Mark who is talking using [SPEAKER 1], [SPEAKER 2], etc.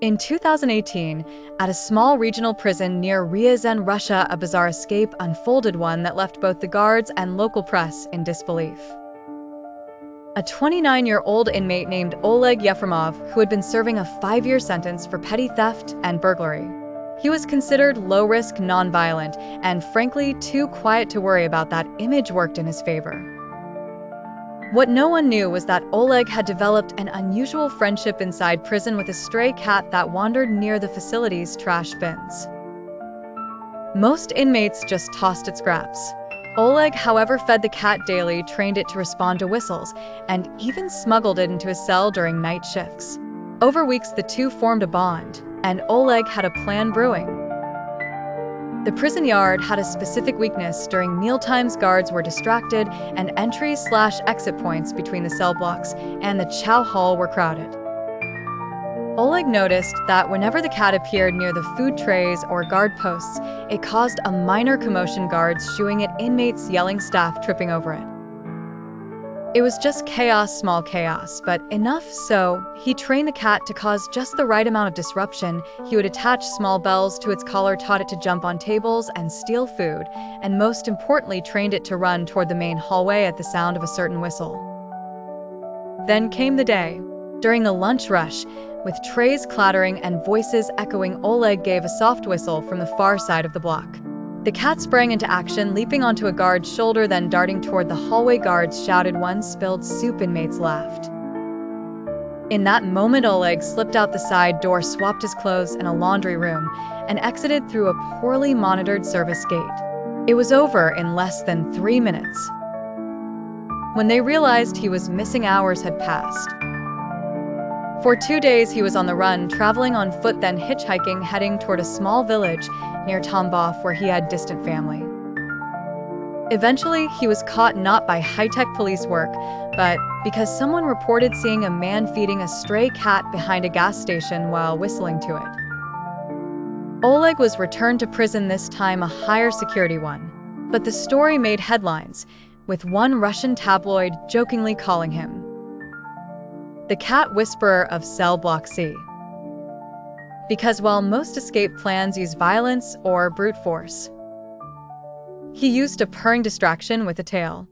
[SPEAKER 1] In 2018, at a small regional prison near Ryazan, Russia, a bizarre escape unfolded, one that left both the guards and local press in disbelief. A 29-year-old inmate named Oleg Yefremov, who had been serving a 5-year sentence for petty theft and burglary. He was considered low-risk, non-violent, and frankly too quiet to worry about. That image worked in his favor. What no one knew was that Oleg had developed an unusual friendship inside prison with a stray cat that wandered near the facility's trash bins. Most inmates just tossed it scraps. Oleg, however, fed the cat daily, trained it to respond to whistles, and even smuggled it into his cell during night shifts. Over weeks, the two formed a bond, and Oleg had a plan brewing. The prison yard had a specific weakness. During mealtimes, guards were distracted, and entry/exit points between the cell blocks and the chow hall were crowded. Oleg noticed that whenever the cat appeared near the food trays or guard posts, it caused a minor commotion, guards shooing at inmates, yelling, staff tripping over it. It was just chaos, small chaos, but enough so he trained the cat to cause just the right amount of disruption. He would attach small bells to its collar, taught it to jump on tables and steal food, and most importantly, trained it to run toward the main hallway at the sound of a certain whistle. Then came the day. During the lunch rush, with trays clattering and voices echoing, Oleg gave a soft whistle from the far side of the block. The cat sprang into action, leaping onto a guard's shoulder, then darting toward the hallway. Guards shouted, one spilled soup, inmates laughed. In that moment, Oleg slipped out the side door, swapped his clothes in a laundry room, and exited through a poorly monitored service gate. It was over in less than 3 minutes. When they realized he was missing, hours had passed. For 2 days he was on the run, traveling on foot, then hitchhiking, heading toward a small village near Tambov where he had distant family. Eventually, he was caught, not by high-tech police work, but because someone reported seeing a man feeding a stray cat behind a gas station while whistling to it. Oleg was returned to prison, this time a higher security one. But the story made headlines, with one Russian tabloid jokingly calling him the cat whisperer of cell block C. Because while most escape plans use violence or brute force, he used a purring distraction with a tail.